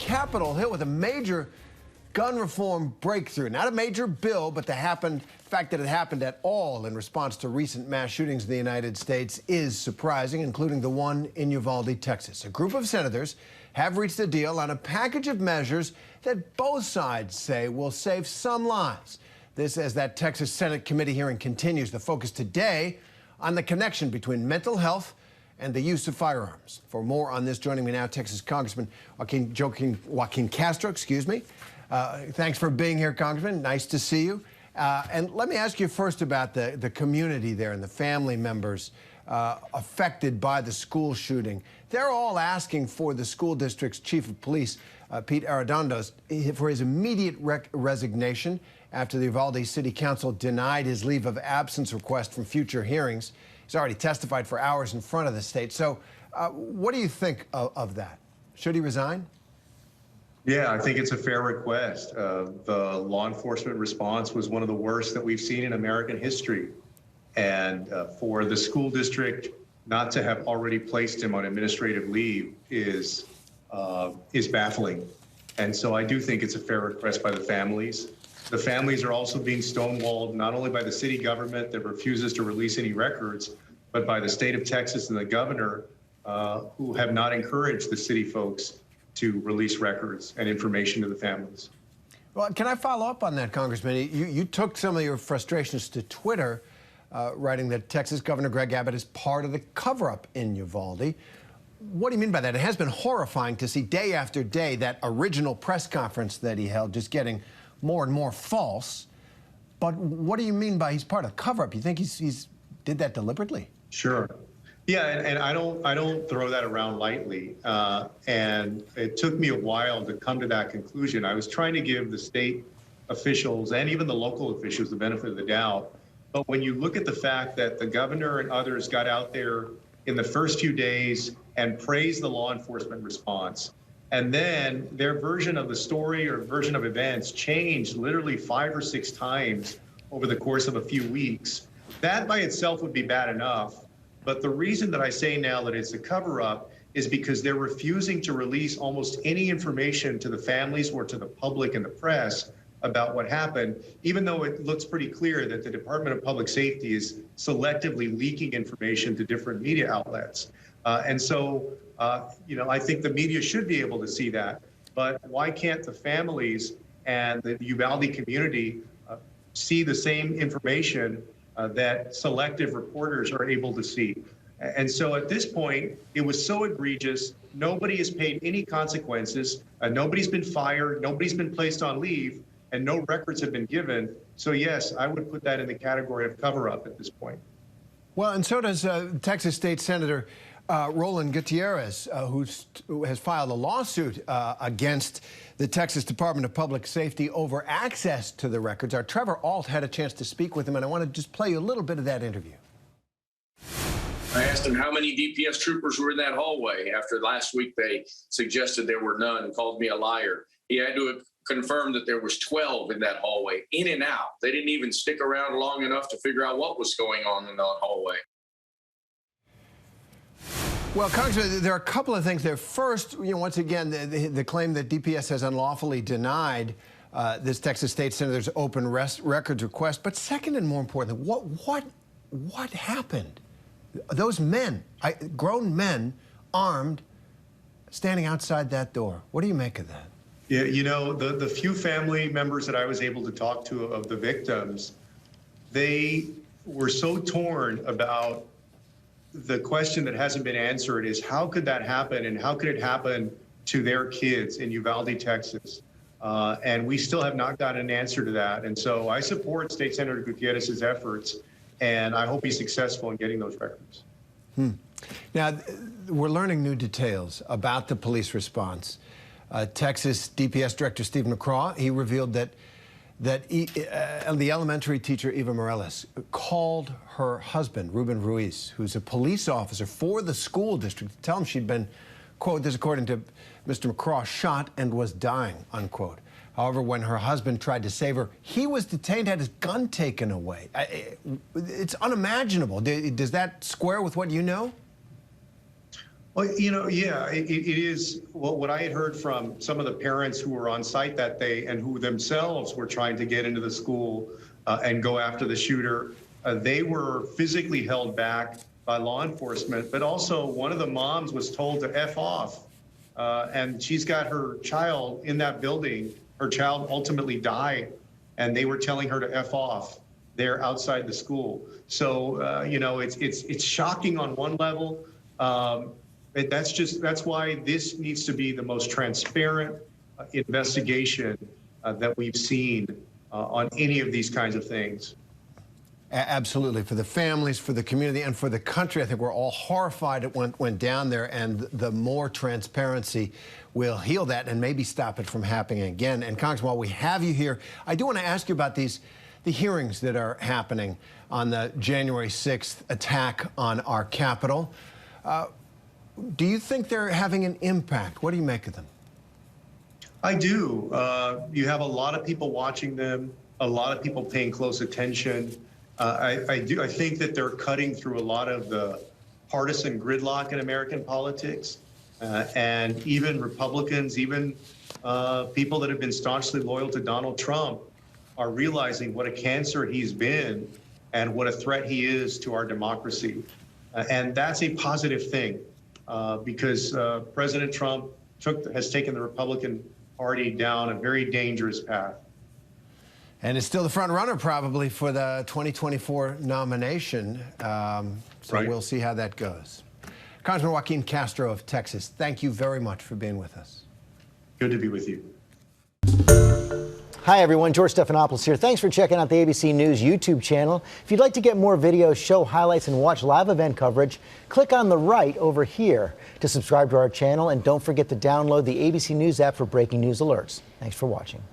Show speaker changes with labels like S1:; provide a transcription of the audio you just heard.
S1: Capitol Hill with a major gun reform breakthrough. Not a major bill, but the fact that it happened at all in response to recent mass shootings in the United States is surprising, including the one in Uvalde, Texas. A group of senators have reached a deal on a package of measures that both sides say will save some lives. This as that Texas Senate committee hearing continues. The focus today on the connection between mental health and the use of firearms. For more on this, joining me now, Texas Congressman Joaquin Castro, thanks for being here, Congressman. Nice to see you. And let me ask you first about the community there and the family members affected by the school shooting. They're all asking for the school district's chief of police, Pete Arredondo's, for his immediate resignation after the Uvalde City Council denied his leave of absence request from future hearings. He's already testified for hours in front of the state. So what do you think of that? Should he resign?
S2: Yeah, I think it's a fair request. The law enforcement response was one of the worst that we've seen in American history. And for the school district not to have already placed him on administrative leave is baffling. And so I do think it's a fair request by the families. The families are also being stonewalled not only by the city government that refuses to release any records, but by the state of Texas and the governor who have not encouraged the city folks to release records and information to the families.
S1: Well, can I follow up on that, Congressman? You took some of your frustrations to Twitter, writing that Texas Governor Greg Abbott is part of the cover-up in Uvalde. What do you mean by that? It has been horrifying to see day after day that original press conference that he held just getting more and more false. But what do you mean by he's part of the cover-up? You think he's did that deliberately?
S2: Sure. Yeah, and I don't throw that around lightly. And it took me a while to come to that conclusion. I was trying to give the state officials and even the local officials the benefit of the doubt. But when you look at the fact that the governor and others got out there in the first few days and praised the law enforcement response, and then their version of the story or version of events changed literally 5 or 6 times over the course of a few weeks, that by itself would be bad enough. But the reason that I say now that it's a cover-up is because they're refusing to release almost any information to the families or to the public and the press about what happened, even though it looks pretty clear that the Department of Public Safety is selectively leaking information to different media outlets. And so, I think the media should be able to see that. But why can't the families and the Uvalde community see the same information that selective reporters are able to see? And so at this point, it was so egregious, nobody has paid any consequences, nobody's been fired, nobody's been placed on leave, and no records have been given. So yes, I would put that in the category of cover-up at this point.
S1: Well, and so does Texas State Senator Roland Gutierrez, who has filed a lawsuit against the Texas Department of Public Safety over access to the records. Our Trevor Ault had a chance to speak with him, and I want to just play you a little bit of that interview.
S3: I asked him how many DPS troopers were in that hallway. After last week, they suggested there were none and called me a liar. He had to confirm that there was 12 in that hallway, in and out. They didn't even stick around long enough to figure out what was going on in that hallway.
S1: Well, Congressman, there are a couple of things there. First, once again, the claim that DPS has unlawfully denied this Texas State Senator's open records request. But second, and more importantly, what happened? Those men, grown men, armed, standing outside that door. What do you make of that?
S2: Yeah, the few family members that I was able to talk to of the victims, they were so torn about the question that hasn't been answered is how could that happen and how could it happen to their kids in Uvalde, Texas? And we still have not gotten an answer to that. And so I support State Senator Gutierrez's efforts, and I hope he's successful in getting those records.
S1: Now, we're learning new details about the police response. Texas DPS Director Stephen McCraw, he revealed that the elementary teacher, Eva Morales, called her husband, Ruben Ruiz, who's a police officer for the school district, to tell him she'd been, quote, this according to Mr. McCraw, shot and was dying, unquote. However, when her husband tried to save her, he was detained, had his gun taken away. It's unimaginable. Does that square with what you know?
S2: Well, yeah, it is what I had heard from some of the parents who were on site that day and who themselves were trying to get into the school and go after the shooter. They were physically held back by law enforcement, but also one of the moms was told to F off. And she's got her child in that building. Her child ultimately died, and they were telling her to F off there outside the school. So, it's shocking on one level. That's why this needs to be the most transparent investigation that we've seen on any of these kinds of things.
S1: Absolutely. For the families, for the community, and for the country, I think we're all horrified it went down there, and the more transparency will heal that and maybe stop it from happening again. And Congressman, while we have you here, I do want to ask you about the hearings that are happening on the January 6th attack on our Capitol. Do you think they're having an impact? What do you make of them?
S2: I do. You have a lot of people watching them, a lot of people paying close attention. I think that they're cutting through a lot of the partisan gridlock in American politics, and even Republicans, even people that have been staunchly loyal to Donald Trump are realizing what a cancer he's been and what a threat he is to our democracy. And that's a positive thing because President Trump has taken the Republican Party down a very dangerous path.
S1: And is still the front runner probably for the 2024 nomination. So
S2: Right.
S1: We'll see how that goes. Congressman Joaquin Castro of Texas, thank you very much for being with us.
S2: Good to be with you.
S4: Hi, everyone. George Stephanopoulos here. Thanks for checking out the ABC News YouTube channel. If you'd like to get more videos, show highlights, and watch live event coverage, click on the right over here to subscribe to our channel. And don't forget to download the ABC News app for breaking news alerts. Thanks for watching.